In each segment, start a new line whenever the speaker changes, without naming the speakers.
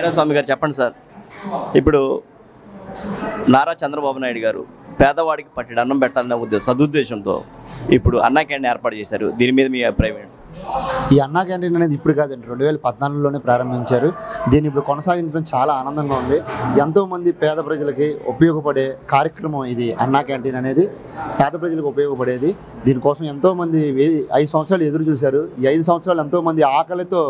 వీరస్వామి గారు చెప్పండి సార్, ఇప్పుడు నారా చంద్రబాబు నాయుడు గారు పేదవాడికి పట్టెడు అన్నం పెట్టాలనే సదుద్దేశంతో ఇప్పుడు అన్నా క్యాంటీన్ ఏర్పాటు చేశారు. దీని మీద మీ అభిప్రాయం ఏంటి?
ఈ అన్నా క్యాంటీన్ అనేది ఇప్పుడు కాదండి, 2014లోనే ప్రారంభించారు. దీన్ని ఇప్పుడు కొనసాగించడం చాలా ఆనందంగా ఉంది. ఎంతోమంది పేద ప్రజలకి ఉపయోగపడే కార్యక్రమం ఇది. అన్నా క్యాంటీన్ అనేది పేద ప్రజలకు ఉపయోగపడేది. దీనికోసం ఎంతోమంది 5 సంవత్సరాలు ఎదురు చూశారు. ఈ 5 సంవత్సరాలు ఎంతోమంది ఆకలితో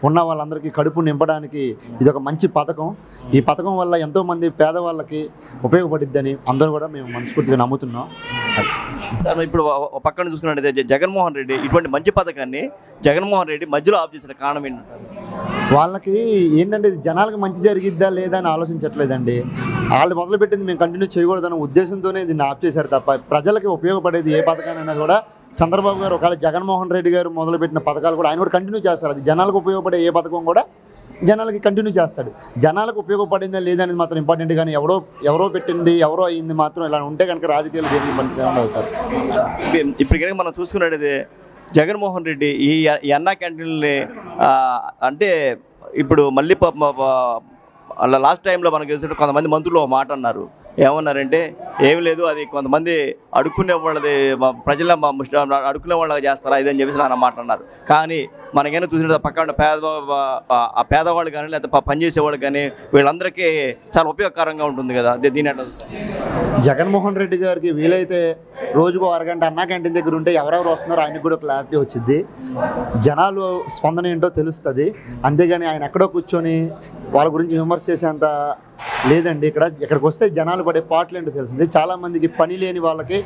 ఉన్న వాళ్ళందరికీ కడుపు నింపడానికి ఇది ఒక మంచి పథకం. ఈ పథకం వల్ల ఎంతోమంది పేదవాళ్ళకి ఉపయోగపడిద్దని అందరూ కూడా మేము మనస్ఫూర్తిగా నమ్ముతున్నాం.
సార్, ఇప్పుడు పక్కన చూసుకున్నట్టయితే జగన్మోహన్ రెడ్డి ఇటువంటి మంచి పథకాన్ని జగన్మోహన్ రెడ్డి మధ్యలో ఆఫ్ చేసిన కారణం ఏంటంటారు?
వాళ్ళకి ఏంటంటే జనాలకు మంచి జరిగిద్దా లేదా అని ఆలోచించట్లేదండి. వాళ్ళు మొదలుపెట్టింది మేము కంటిన్యూ చేయకూడదన్న ఉద్దేశంతోనే దీన్ని ఆఫ్ చేశారు తప్ప ప్రజలకి ఉపయోగపడేది ఏ పథకానైనా కూడా చంద్రబాబు గారు ఒకవేళ జగన్మోహన్ రెడ్డి గారు మొదలుపెట్టిన పథకాలు కూడా ఆయన కూడా కంటిన్యూ చేస్తారు. అది జనాలకు ఉపయోగపడే ఏ పథకం కూడా జనాలకి కంటిన్యూ చేస్తాడు. జనాలకు ఉపయోగపడిందా లేదా అనేది మాత్రం ఇంపార్టెంట్, కానీ ఎవరో పెట్టింది ఎవరో అయ్యింది మాత్రం ఇలా ఉంటే కనుక రాజకీయాలు దేనికి పనికిరాకుండా అవుతారు.
ఇప్పుడు కనుక మనం చూసుకున్నట్టయితే జగన్మోహన్ రెడ్డి ఈ అన్నా క్యాంటీన్ని అంటే ఇప్పుడు మళ్ళీ అలా లాస్ట్ టైంలో మనకు తెలిసినట్టు కొంతమంది మంత్రులు ఒక మాట అన్నారు. ఏమన్నారంటే ఏమి లేదు, అది కొంతమంది అడుక్కునే వాళ్ళది ప్రజల అడుక్కునే వాళ్ళగా చేస్తారా ఇదని చెప్పేసి ఆయన మాట అన్నారు. కానీ మనకైనా చూసినట్టు పక్కన పేదవాళ్ళు కానీ లేకపోతే పనిచేసేవాళ్ళు కానీ వీళ్ళందరికీ చాలా ఉపయోగకరంగా ఉంటుంది కదా. దీని అట్లా
జగన్మోహన్ రెడ్డి గారికి వీలైతే రోజుకు అరగంట అన్నా క్యాంటీన్ దగ్గర ఉంటే ఎవరెవరు వస్తున్నారో ఆయనకు కూడా క్లారిటీ వచ్చింది, జనాలు స్పందన ఏంటో తెలుస్తుంది. అంతేగాని ఆయన ఎక్కడో కూర్చొని వాళ్ళ గురించి విమర్శ చేసేంత లేదండి. ఇక్కడికి వస్తే జనాలు పడే పాటలు ఏంటో తెలిసింది. చాలామందికి పని లేని వాళ్ళకి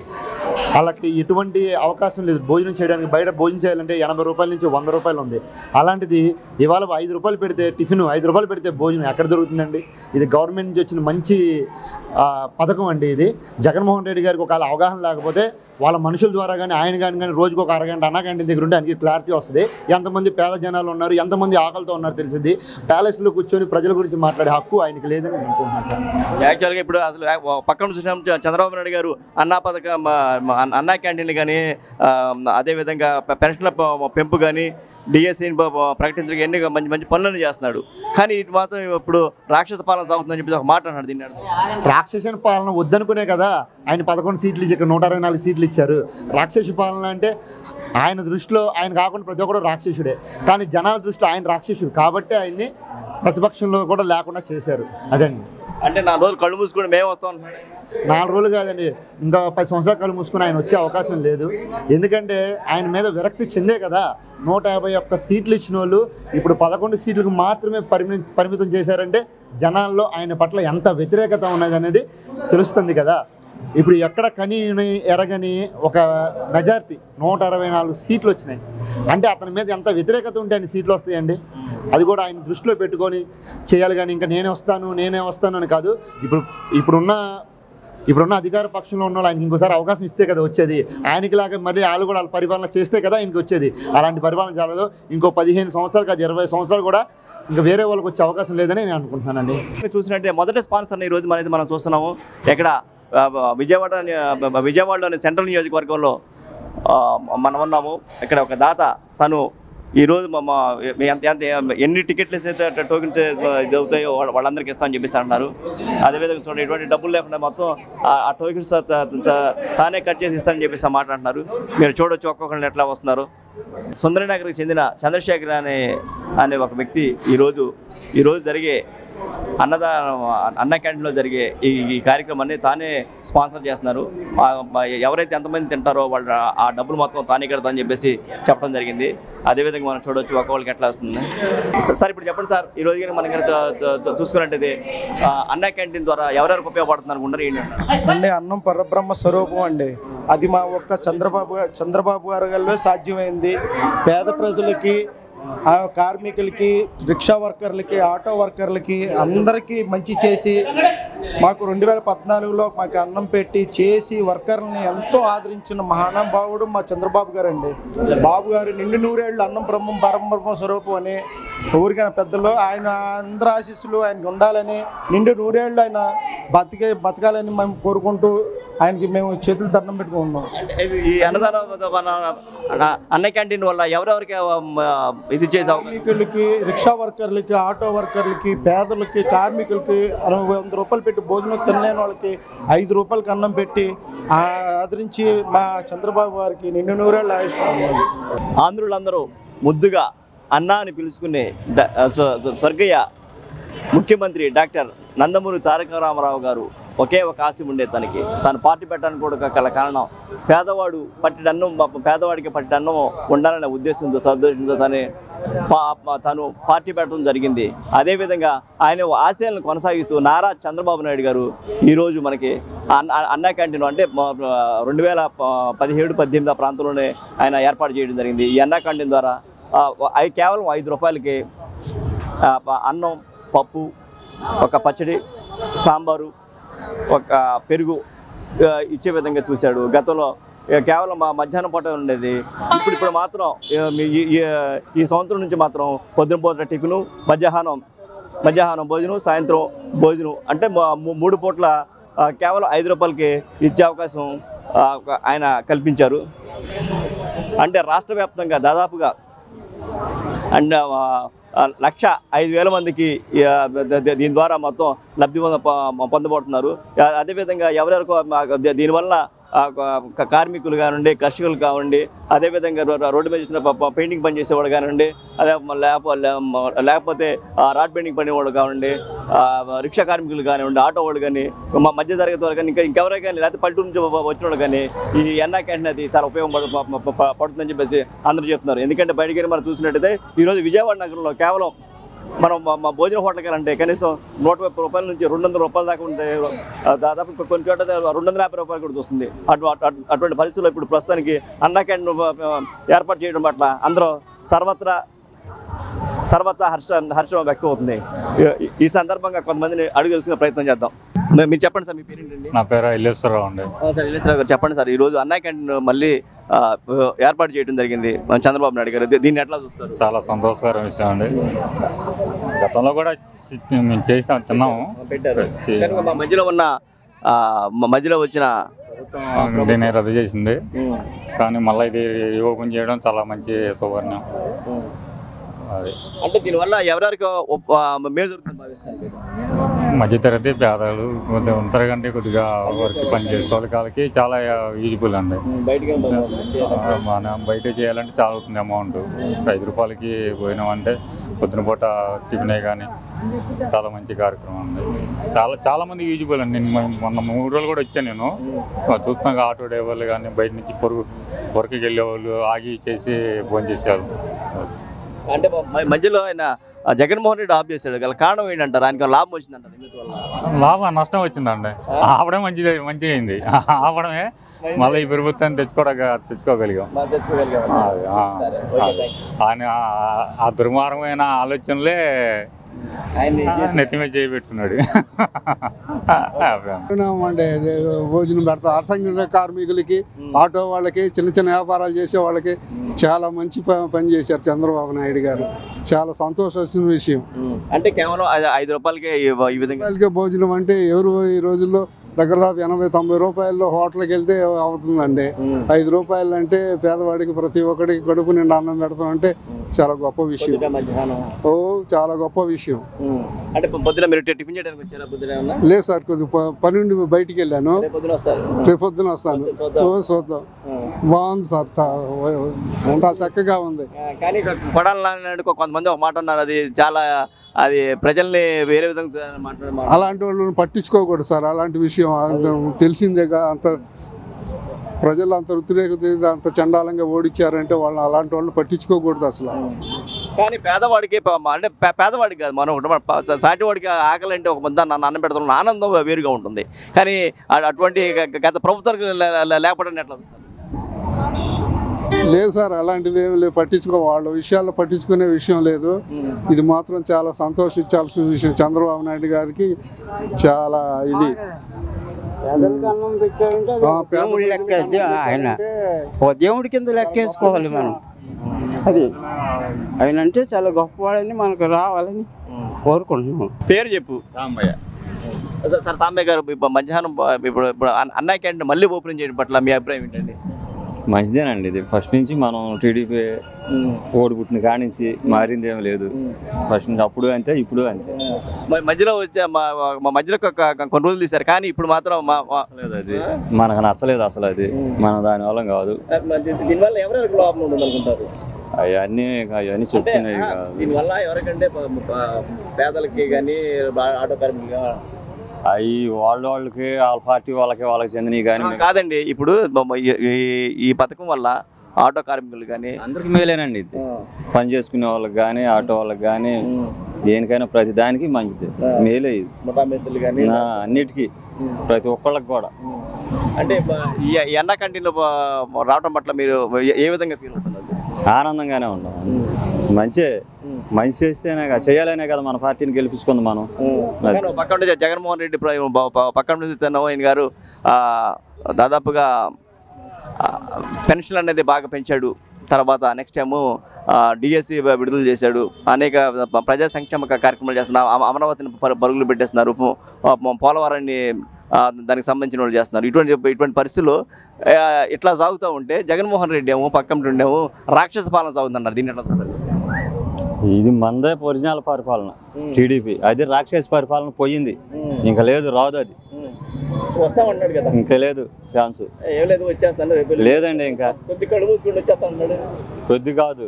ఎటువంటి అవకాశం లేదు భోజనం చేయడానికి. బయట భోజనం చేయాలంటే 80 రూపాయల నుంచి 100 రూపాయలు ఉంది. అలాంటిది ఇవాళ 5 రూపాయలు పెడితే టిఫిన్, 5 రూపాయలు పెడితే భోజనం ఎక్కడ దొరుకుతుందండి? ఇది గవర్నమెంట్ నుంచి వచ్చిన మంచి పథకం అండి ఇది. జగన్మోహన్ రెడ్డి గారికి ఒకవేళ అవగాహన లేకపోతే వాళ్ళ మనుషుల ద్వారా కానీ ఆయన కానీ రోజుకు ఒక అరగంట అన్నా క్యాంటీన్ దగ్గర ఉంటే ఆయనకి క్లారిటీ వస్తుంది. ఎంతమంది పేద జనాలు ఉన్నారు, ఎంతమంది ఆకలితో ఉన్నారు తెలిసింది. ప్యాలెస్లో కూర్చొని ప్రజల గురించి మాట్లాడే హక్కు ఆయనకి లేదని నేను అనుకుంటున్నాను సార్.
యాక్చువల్గా ఇప్పుడు అసలు పక్కన చూసినాం చంద్రబాబు నాయుడు గారు అన్నా క్యాంటీన్లు కానీ అదేవిధంగా పెన్షన్ల పెంపు కానీ డిఎస్సీని ప్రకటించడానికి ఎన్ని మంచి మంచి పనులను చేస్తున్నాడు. కానీ ఇటు మాత్రం ఇప్పుడు రాక్షస పాలన సాగుతుందని చెప్పి ఒక మాట అన్నాడు. దీన్ని
రాక్షస పాలన వద్దనుకునే కదా ఆయన 11 సీట్లు ఇచ్చి ఇక్కడ 124 సీట్లు ఇచ్చారు. రాక్షస పాలన అంటే ఆయన దృష్టిలో ఆయన కాకుండా ప్రతి ఒక్కరు రాక్షసుడే, కానీ జనాల దృష్టిలో ఆయన రాక్షసుడు కాబట్టి ఆయన్ని ప్రతిపక్షంలో కూడా లేకుండా చేశారు. అదండి.
అంటే 4 రోజులు కళ్ళు మూసుకొని మేము వస్తాం అంటున్నాడు.
4 రోజులు కాదండి, ఇంకా 10 సంవత్సరాలు కళ్ళు మూసుకొని ఆయన వచ్చే అవకాశం లేదు. ఎందుకంటే ఆయన మీద విరక్తి చెందే కదా 151 సీట్లు ఇచ్చిన వాళ్ళు ఇప్పుడు 11 సీట్లకు మాత్రమే పరిమితం చేశారంటే జనాల్లో ఆయన పట్ల ఎంత వ్యతిరేకత ఉన్నది అనేది తెలుస్తుంది కదా. ఇప్పుడు ఎక్కడ కని ఎరగని ఒక మెజారిటీ 164 సీట్లు వచ్చినాయి అంటే అతని మీద ఎంత వ్యతిరేకత ఉంటే ఆయన సీట్లు వస్తాయండి. అది కూడా ఆయన దృష్టిలో పెట్టుకొని చేయాలి, కానీ ఇంకా నేనే వస్తాను అని కాదు. ఇప్పుడున్న అధికార పక్షంలో ఉన్న వాళ్ళు ఆయనకి ఇంకోసారి అవకాశం ఇస్తే కదా వచ్చేది. ఆయనకి లాగా మళ్ళీ వాళ్ళు కూడా వాళ్ళ పరిపాలన చేస్తే కదా ఆయనకి వచ్చేది. అలాంటి పరిపాలన జరగదు. ఇంకో 15 సంవత్సరాలు కాదు 20 సంవత్సరాలు కూడా ఇంకా వేరే వాళ్ళకి వచ్చే అవకాశం లేదని నేను అనుకుంటున్నానండి.
చూసినట్టే మొదటి స్పాన్సర్ ఈరోజు మనం చూస్తున్నాము. ఎక్కడ విజయవాడలోని సెంట్రల్ నియోజకవర్గంలో మనం ఉన్నాము. ఇక్కడ ఒక దాత తను ఈరోజు ఎన్ని టికెట్లు అయితే టోకెన్స్ ఇది అవుతాయో వాళ్ళందరికీ ఇస్తామని చెప్పేసి అంటున్నారు. అదేవిధంగా చూడండి, ఎటువంటి డబ్బులు లేకుండా మొత్తం ఆ టోకెన్స్ తానే కట్ చేసి ఇస్తానని చెప్పేసి మాట అంటున్నారు. మీరు చూడొచ్చు ఒక్కొక్కరిని ఎట్లా వస్తున్నారు. సుందరనగర్కి చెందిన చంద్రశేఖర్ అనే ఒక వ్యక్తి ఈరోజు జరిగే అన్న క్యాంటీన్లో జరిగే ఈ కార్యక్రమాన్ని తానే స్పాన్సర్ చేస్తున్నారు. ఎవరైతే ఎంతమంది తింటారో వాళ్ళు ఆ డబ్బులు మొత్తం తానే కడతా అని చెప్పేసి చెప్పడం జరిగింది. అదేవిధంగా మనం చూడవచ్చు ఒక్కొక్కరికి ఎట్లా వస్తుంది. సార్, ఇప్పుడు చెప్పండి సార్, ఈ రోజు మనం చూసుకున్నట్టయితే అన్న క్యాంటీన్ ద్వారా ఎవరెవరికి ఉపయోగపడుతుంది అనుకుంటారు
ఏంటంటే అన్నం పరబ్రహ్మ స్వరూపం అండి. అది మా ఒక్క చంద్రబాబు గారి వల్లే సాధ్యమైంది. పేద ప్రజలకి, కార్మికులకి, రిక్షా వర్కర్లకి, ఆటో వర్కర్లకి అందరికీ మంచి చేసి మాకు 2014లో మాకు అన్నం పెట్టి చేసి వర్కర్లని ఎంతో ఆదరించిన మహానుభావుడు మా చంద్రబాబు గారు అండి. బాబు గారు నిండు నూరేళ్ళు అన్నం పరబ్రహ్మ స్వరూపం అని ఊరికైనా పెద్దలు ఆయన అందరి ఆశీస్సులు ఆయనకు ఉండాలని, నిండు నూరేళ్ళు ఆయన బతకాలని మేము కోరుకుంటూ ఆయనకి మేము చేతులు దండం పెట్టుకుంటున్నాం.
ఈ అన్న క్యాంటీన్ వల్ల ఎవరెవరికి ఇది చేసే
కార్మికులకి, రిక్షా వర్కర్లకి, ఆటో వర్కర్లకి, పేదలకి, కార్మికులకి 100 రూపాయలు పెట్టి భోజనం తినలేని వాళ్ళకి 5 రూపాయలకి అన్నం పెట్టి ఆదరించి మా చంద్రబాబు గారికి నిన్ను నూరేళ్ళ ఆయుష్.
ఆంధ్రులందరూ ముద్దుగా అన్నా అని పిలుచుకునే స్వర్గీయ ముఖ్యమంత్రి డాక్టర్ నందమూరి తారక రామారావు గారు ఒకే ఒక ఆశ ఉండే తను పార్టీ పెట్టడానికి కూడా గల కారణం పేదవాడు పట్టిడన్నం, పేదవాడికి పట్టిడన్నం ఉండాలనే ఉద్దేశంతో, సదుద్దేశంతో తను పార్టీ పెట్టడం జరిగింది. అదేవిధంగా ఆయన ఆశయాలను కొనసాగిస్తూ నారా చంద్రబాబు నాయుడు గారు ఈరోజు మనకి అన్నా క్యాంటీన్ అంటే 2017-18 ప్రాంతంలోనే ఆయన ఏర్పాటు చేయడం జరిగింది. ఈ అన్నా క్యాంటీన్ ద్వారా కేవలం 5 రూపాయలకి అన్నం, పప్పు, ఒక పచ్చడి, సాంబారు, ఒక పెరుగు ఇచ్చే విధంగా చూశాడు. గతంలో కేవలం మధ్యాహ్నం పూట ఉండేది. ఇప్పుడు మాత్రం ఈ సంవత్సరం నుంచి మాత్రం పొద్దున టిఫిను, మధ్యాహ్నం భోజనం, సాయంత్రం భోజనం అంటే 3 పూట్ల కేవలం 5 రూపాయలకి ఇచ్చే అవకాశం ఆయన కల్పించారు. అంటే రాష్ట్ర వ్యాప్తంగా దాదాపుగా 1,05,000 మందికి దీని ద్వారా మొత్తం లబ్ధి పొందబడుతున్నారు. అదేవిధంగా ఎవరెవరికో దీనివల్ల కార్మికులు కానివ్వండి, కర్షకులు కానివ్వండి, అదేవిధంగా రోడ్డు మీద చేసిన పెయింటింగ్ పని చేసేవాళ్ళు కానివ్వండి, అదే లేకపోతే రాడ్ పెయింటింగ్ పని వాళ్ళు కానివ్వండి, రిక్షా కార్మికులు కానివ్వండి, ఆటో వాళ్ళు కానీ, మధ్య తరగతి వాళ్ళు కానీ, ఇంకెవరైనా కానీ, లేకపోతే పల్లెటూరు నుంచి వచ్చిన వాళ్ళు కానీ ఈ అన్నా క్యాంటీన్ అది చాలా ఉపయోగపడుతుందని చెప్పేసి అందరూ చెప్తున్నారు. ఎందుకంటే బయటికి మనం చూసినట్టయితే ఈరోజు విజయవాడ నగరంలో కేవలం మనం మా భోజన హోటల్కి వెళ్ళంటే కనీసం 150 రూపాయల నుంచి 200 రూపాయల దాకా ఉంటే, దాదాపు కొన్ని చోట్ల 250 రూపాయలు కూడా వస్తుంది. అటువంటి పరిస్థితుల్లో ఇప్పుడు ప్రస్తుతానికి అన్నా క్యాంటీన్ ఏర్పాటు చేయడం పట్ల అందరూ సర్వత్రా హర్షం వ్యక్తం అవుతుంది. ఈ సందర్భంగా కొంతమందిని అడుగు తెలుసుకునే ప్రయత్నం చేద్దాం. మీరు చెప్పండి సార్, మీ పేరు ఏంటండి?
నా పేరు ఇల్లేశ్వరరావు అండి.
సార్ ఇల్లేశ్వరరావు గారు చెప్పండి సార్, ఈరోజు అన్నా క్యాంటీన్ మళ్ళీ ఏర్పాటు చేయడం జరిగింది చంద్రబాబు నాయుడు గారు, దీన్ని ఎట్లా చూస్తారు?
చాలా సంతోషకరమైన విషయం అండి. గతంలో కూడా మేము చేసాం, తిన్నాము,
పెట్టారు. మధ్యలో వచ్చిన
దీన్ని రద్దు చేసింది. కానీ మళ్ళీ ఇది ఓపెన్ చేయడం చాలా మంచి సౌకర్యం. అది
అంటే దీనివల్ల ఎవరెవరికి మేలు జరుగుతుంది భావిస్తారు?
మధ్యతరగతి, పేదలు ఉంటారు కంటే కొద్దిగా వర్క్ పని చేసే వాళ్ళకి చాలా యూజ్ఫుల్ అండి. మనం బయట చేయాలంటే చాలా అవుతుంది అమౌంట్. 5 రూపాయలకి పోయినామంటే పొద్దున పూట టిఫినే కానీ చాలా మంచి కార్యక్రమం అండి. చాలా మంది యూజ్ఫుల్ అండి. మొన్న 3 రోజులు కూడా వచ్చాను నేను. చూస్తున్నాగా ఆటో డ్రైవర్లు కానీ, బయట నుంచి వర్క్కి వెళ్ళేవాళ్ళు ఆగి చేసి భోజనం చేసేవాళ్ళు.
అంటే మధ్యలో ఆయన జగన్మోహన్ రెడ్డి ఆఫ్ చేశాడు, గల కారణం ఏంటంటారు? ఆయనకి లాభం వచ్చిందంటారు?
లాభం నష్టం వచ్చిందండి. ఆపడం మంచిగా అయింది. ఆపడమే మళ్ళీ ఈ ప్రభుత్వాన్ని తెచ్చుకోగలిగాం. ఆయన ఆ దుర్మార్గమైన ఆలోచనలే నెత్తిమే చేయబెట్టుకున్నాడు.
అంటే భోజనం పెడతాం అసంఘటిత కార్మికులకి, ఆటో వాళ్ళకి, చిన్న చిన్న వ్యాపారాలు చేసే వాళ్ళకి చాలా మంచి పని చేశారు చంద్రబాబు నాయుడు గారు. చాలా సంతోషించిన విషయం.
అంటే కేవలం 5 రూపాయలకే ఈ విధంగా
భోజనం అంటే ఎవరు ఈ రోజుల్లో దగ్గర 80-90 రూపాయల్లో హోటల్కి వెళ్తే అవుతుందండి. 5 రూపాయలు అంటే పేదవాడికి ప్రతి ఒక్కడికి కడుపు నిండా అన్నం పెడతాం అంటే చాలా గొప్ప విషయం. చాలా గొప్ప విషయం.
అంటే పొద్దున మీరు టిఫిన్ చేయడానికి వచ్చారా?
లేదు సార్, కొద్దిగా పని నుండి బయటికి వెళ్ళాను. రేపు పొద్దున వస్తాను. చూద్దాం. బాగుంది సార్, చాలా చక్కగా ఉంది.
కానీ కొడాలి కొంతమంది ఒక మాట అన్నారు, అది ప్రజల్ని వేరే విధంగా
అలాంటి వాళ్ళని పట్టించుకోకూడదు సార్. అలాంటి విషయం తెలిసిందేగా. అంత ప్రజలు అంత వ్యతిరేకత, అంత చండాలంగా ఓడించారంటే వాళ్ళు అలాంటి వాళ్ళని పట్టించుకోకూడదు అసలు.
కానీ పేదవాడికి అంటే పేదవాడికి కాదు, మనం సాటివాడికి ఆకలి అంటే ఒక ముద్ద అన్నం పెడతాం, ఆనందం వేరుగా ఉంటుంది. కానీ అటువంటి గత ప్రభుత్వానికి లేకపోవడం ఎట్లా?
లేదు సార్, అలాంటిది ఏమి లేదు. వాళ్ళ విషయాల్లో పట్టించుకునే విషయం లేదు. ఇది మాత్రం చాలా సంతోషించాల్సిన విషయం. చంద్రబాబు నాయుడు గారికి చాలా ఇది
దేవుడి కింద లెక్కేసుకోవాలి మనం. అది ఆయన అంటే చాలా గొప్పవాడని మనకు రావాలని కోరుకుంటున్నాం.
పేరు చెప్పు. సాంబయ్య. సార్ సాంబయ్య గారు, మధ్యాహ్నం ఇప్పుడు అన్నా క్యాంటీన్ మళ్ళీ ఓపెన్ చేయడం పట్ల మీ అభిప్రాయం ఏంటండి?
మంచిదేనండి. ఇది ఫస్ట్ నుంచి మనం టీడీపీ ఓడిపుట్టిన కాడి నుంచి మారింది ఏమి లేదు. ఫస్ట్ నుంచి అప్పుడు అంతే, ఇప్పుడు అంతే.
మధ్యలో వచ్చే మా మధ్యలో కొన్ని రోజులు తీశారు, కానీ ఇప్పుడు మాత్రం
లేదు, అది మనకు నచ్చలేదు అసలు. అది మనం దానివల్ల కాదు.
దీనివల్ల ఎవరెవరికి లోపం ఉంటుంది అనుకుంటారు?
అవన్నీ చెప్తున్నాయి కాదు.
దీనివల్ల ఎవరికంటే పేదలకి కానీ ఆటో కార్మికులు
అవి వాళ్ళకి వాళ్ళ పార్టీ వాళ్ళకి చెందినవి కానీ
కాదండి. ఇప్పుడు ఈ పథకం వల్ల ఆటో కార్మికులు కానీ
అందరికి మేలేనండి. ఇది పని చేసుకునే వాళ్ళకి కానీ ఆటో వాళ్ళకి కానీ దేనికైనా ప్రతి దానికి మంచిది, మేలే ఇది. అన్నిటికీ ప్రతి ఒక్కళ్ళకి కూడా.
అంటే ఈ ఎండా కంటిన్యూ రావడం పట్ల మీరు ఏ విధంగా ఫీల్ అవుతున్నారు?
ఆనందంగానే ఉన్నాం. మంచి చేస్తేనే చేయాలనే కదా మన పార్టీని గెలిపించుకుంది మనం.
పక్కన జగన్మోహన్ రెడ్డి పక్కన నుంచి ఆయన గారు దాదాపుగా పెన్షన్ అనేది బాగా పెంచాడు. తర్వాత నెక్స్ట్ టైము డిఎస్సి విడుదల చేశాడు. అనేక ప్రజా సంక్షేమ కార్యక్రమాలు చేస్తున్నారు. అమరావతిని పరుగులు పెట్టేస్తున్నారు. పోలవరాన్ని దానికి సంబంధించిన వాళ్ళు చేస్తున్నారు. ఇటువంటి పరిస్థితుల్లో ఇట్లా సాగుతూ ఉంటే జగన్మోహన్ రెడ్డి ఏమో పక్కన ఉండేమో రాక్షస పాలన సాగుతున్నారు. దీన్ని ఎట్లా చూస్తారు?
ఇది మందే ఒరిజినల్ పరిపాలన టీడీపీ. అది రాక్షస పరిపాలన పోయింది, ఇంకా లేదు, రాదు. అది
వస్తామన్నాడు కదా,
ఇంకా లేదు ఛాన్స్.
ఏం లేదు, వచ్చేస్తాను.
లేదండి, ఇంకా
కొద్ది కళ్ళు మూసుకుంటూ వచ్చేస్తా అన్నాడు.
కొద్ది కాదు.